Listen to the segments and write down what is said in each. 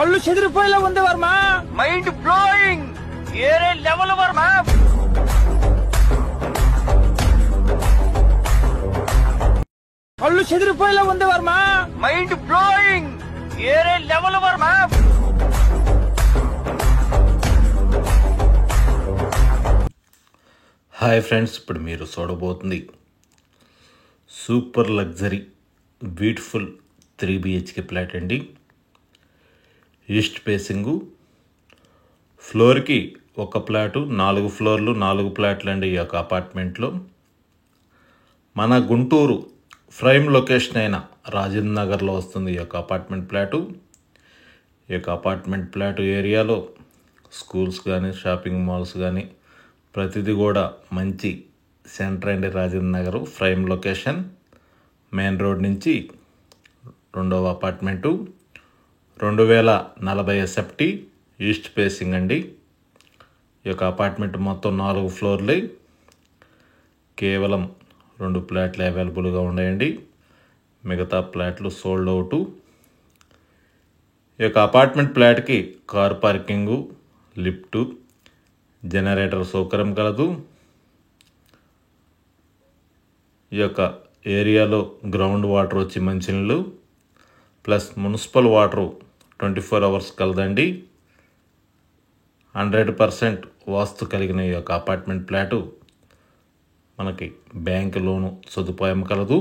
కళ్ళు చెదిరిపోయేలా ఉంది వర్మ. మైండ్ బ్లోయింగ్, ఏరే లెవెల్ వర్మ. కళ్ళు చెదిరిపోయేలా ఉంది వర్మ. మైండ్ బ్లోయింగ్, ఏరే లెవెల్ వర్మ. హాయ్ ఫ్రెండ్స్, ఇప్పుడు మీరు చూడబోతుంది super luxury beautiful 3 BHK flat అండి. ఈస్ట్ ఫేసింగు, ఫ్లోర్కి ఒక ఫ్లాటు, 4 ఫ్లోర్లు 4 ఫ్లాట్లు అండి. ఈ యొక్క అపార్ట్మెంట్లో మన గుంటూరు ప్రైమ్ లొకేషన్ అయిన రాజేంద్ర నగర్లో వస్తుంది ఈ యొక్క అపార్ట్మెంట్ ఫ్లాటు. ఈ యొక్క అపార్ట్మెంట్ ఫ్లాటు ఏరియాలో స్కూల్స్ కానీ షాపింగ్ మాల్స్ కానీ ప్రతిదీ కూడా మంచి సెంటర్ అండి. Rajendra Nagar prime location, main road నుంచి 2వ అపార్ట్మెంటు, 2040 SFT, ఈస్ట్ ఫేసింగ్ అండి. ఈ యొక్క అపార్ట్మెంట్ మొత్తం 4 ఫ్లోర్లు, కేవలం 2 ఫ్లాట్లు అవైలబుల్గా ఉన్నాయండి. మిగతా ఫ్లాట్లు సోల్డ్ అవుట్. ఈ యొక్క అపార్ట్మెంట్ ఫ్లాట్కి కార్ పార్కింగు, లిఫ్టు, జనరేటర్ సౌకర్యం కలదు. ఈ యొక్క ఏరియాలో గ్రౌండ్ వాటర్ వచ్చి మంచినీళ్ళు ప్లస్ మున్సిపల్ వాటరు 24 hours కలదండి. 100% వాస్తు కలిగిన ఈ యొక్క అపార్ట్మెంట్ ఫ్లాటు మనకి బ్యాంక్ లోను సదుపాయం కలదు.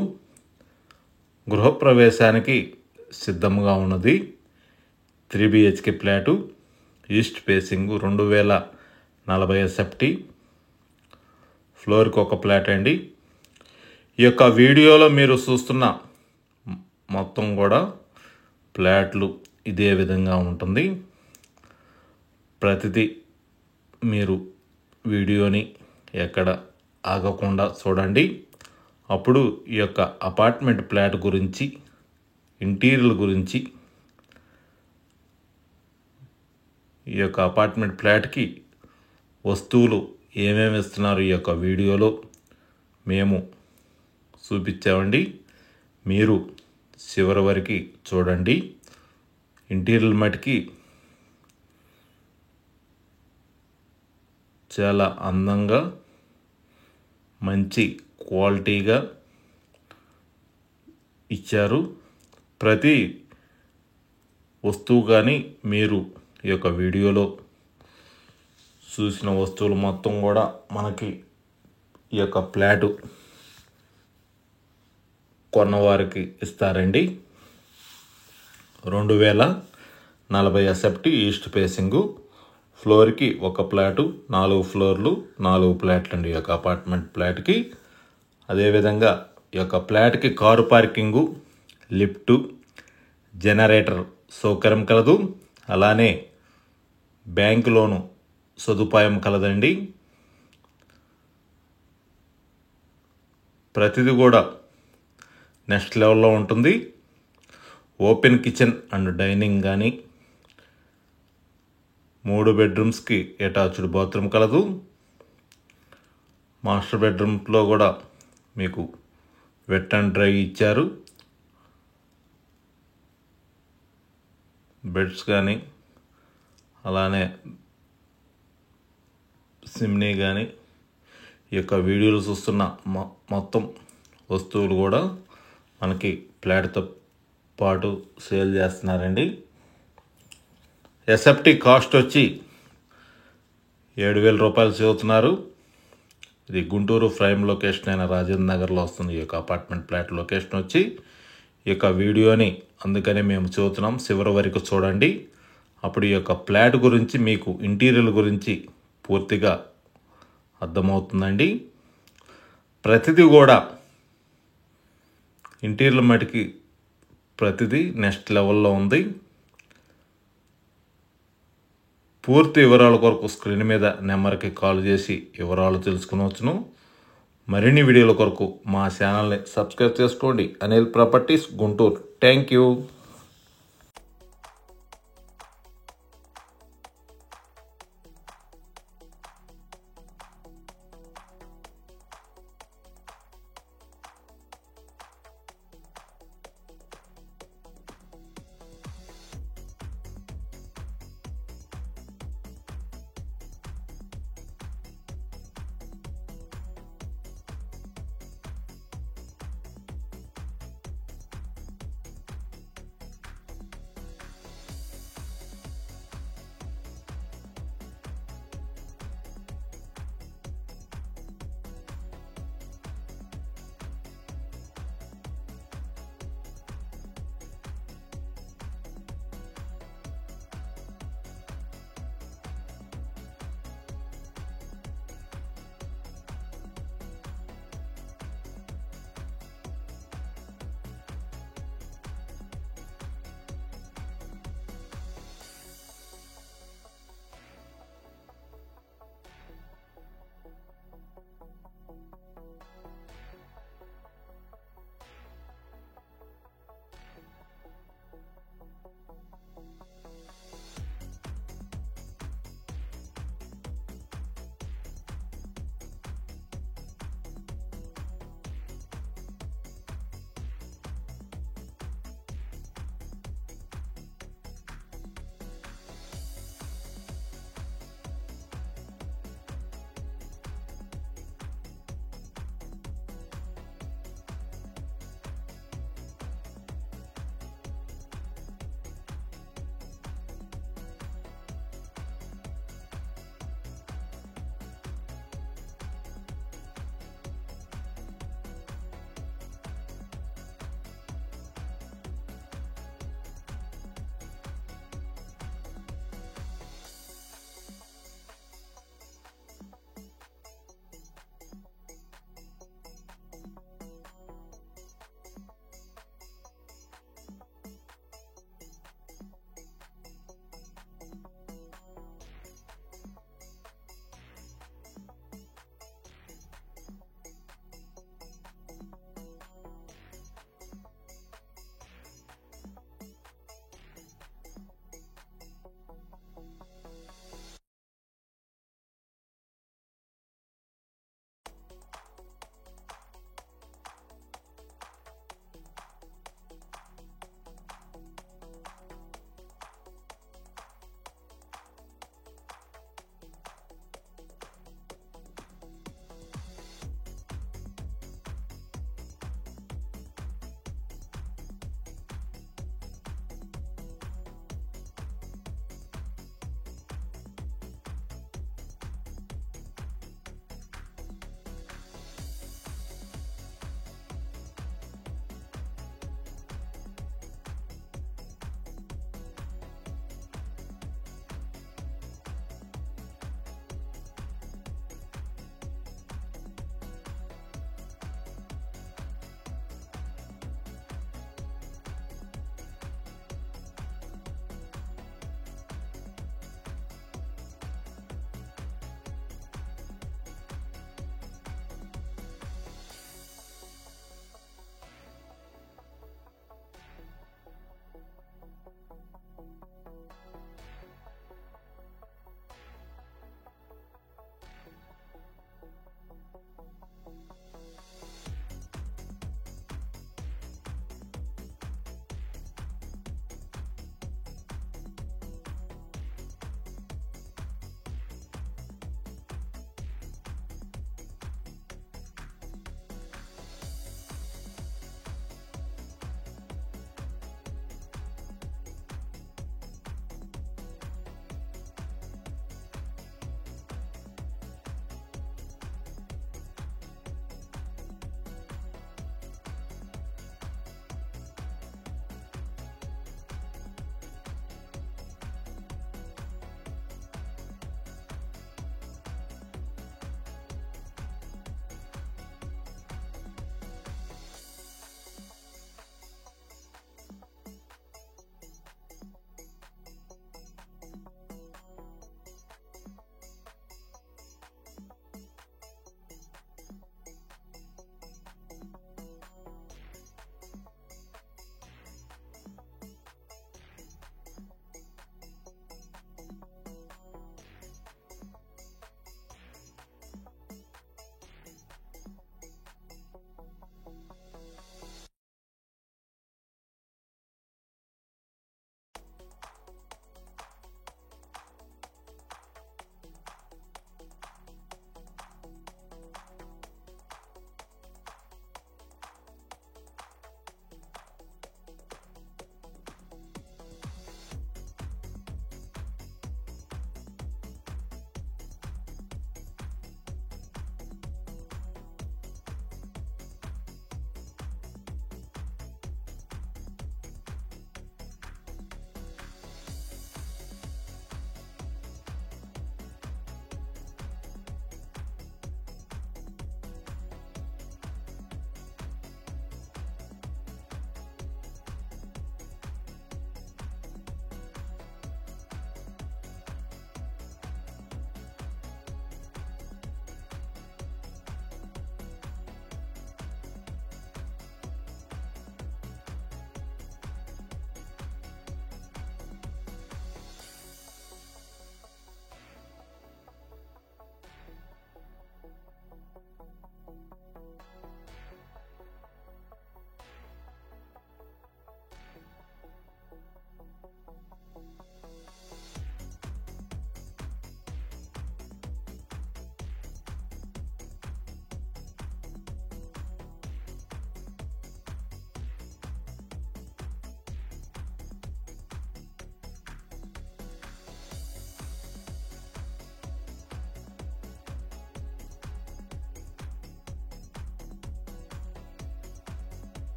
గృహప్రవేశానికి సిద్ధంగా ఉన్నది 3 BHK flat, east facing, 2040 SFT, ఫ్లోర్కి ఒక ఫ్లాట్ అండి. ఈ యొక్క వీడియోలో మీరు చూస్తున్న మొత్తం కూడా ఫ్లాట్లు ఇదే విధంగా ఉంటుంది. ప్రతిదీ మీరు వీడియోని ఎక్కడ ఆగకుండా చూడండి. అప్పుడు ఈ యొక్క అపార్ట్మెంట్ ఫ్లాట్ గురించి, ఇంటీరియర్ గురించి, ఈ యొక్క అపార్ట్మెంట్ ఫ్లాట్కి వస్తువులు ఏమేమి ఇస్తున్నారు ఈ యొక్క వీడియోలో మేము చూపించామండి. మీరు చివరి వరకు చూడండి. ఇంటీరియర్ మటుకి చాలా అందంగా మంచి క్వాలిటీగా ఇచ్చారు. ప్రతి వస్తువు కానీ మీరు ఈ యొక్క వీడియోలో చూసిన వస్తువులు మొత్తం కూడా మనకి ఈ యొక్క ఫ్లాటు కొన్నవారికి ఇస్తారండి. 2040 SFT, ఈస్ట్ ఫేసింగు, ఫ్లోర్కి ఒక ఫ్లాటు, 4 ఫ్లోర్లు 4 ఫ్లాట్లు అండి ఈ యొక్క అపార్ట్మెంట్ ఫ్లాట్కి. అదేవిధంగా ఈ యొక్క ఫ్లాట్కి కారు పార్కింగు, లిఫ్టు, జనరేటర్ సౌకర్యం కలదు. అలానే బ్యాంక్ లోను సదుపాయం కలదండి. ప్రతిదీ కూడా నెక్స్ట్ లెవెల్లో ఉంటుంది. ఓపెన్ కిచెన్ అండ్ డైనింగ్ కానీ, 3 బెడ్రూమ్స్కి అటాచ్డ్ బాత్రూమ్ కలదు. మాస్టర్ బెడ్రూమ్లో కూడా మీకు వెట్ అండ్ డ్రై ఇచ్చారు. బెడ్స్ కానీ అలానే సిమ్నీ కానీ ఈ యొక్క వీడియోలు చూస్తున్న మొత్తం వస్తువులు కూడా మనకి ఫ్లాట్తో పాటు సేల్ చేస్తున్నారండి. SFT కాస్ట్ వచ్చి 7,000 రూపాయలు చెబుతున్నారు. ఇది గుంటూరు ప్రైమ్ లొకేషన్ అయిన రాజేంద్ర నగర్లో వస్తుంది ఈ యొక్క అపార్ట్మెంట్ ఫ్లాట్ లొకేషన్ వచ్చి. ఈ యొక్క వీడియోని అందుకని మేము చెబుతున్నాం, చివరి వరకు చూడండి. అప్పుడు ఈ యొక్క ఫ్లాట్ గురించి, మీకు ఇంటీరియర్ గురించి పూర్తిగా అర్థమవుతుందండి. ప్రతిదీ కూడా ఇంటీరియర్ మటుకి ప్రతిదీ నెక్స్ట్ లెవెల్లో ఉంది. పూర్తి వివరాల కొరకు స్క్రీన్ మీద నెంబర్కి కాల్ చేసి వివరాలు తెలుసుకునవచ్చును. మరిన్ని వీడియోల కొరకు మా ఛానల్ని సబ్స్క్రైబ్ చేసుకోండి. Anil properties Guntur. Thank you.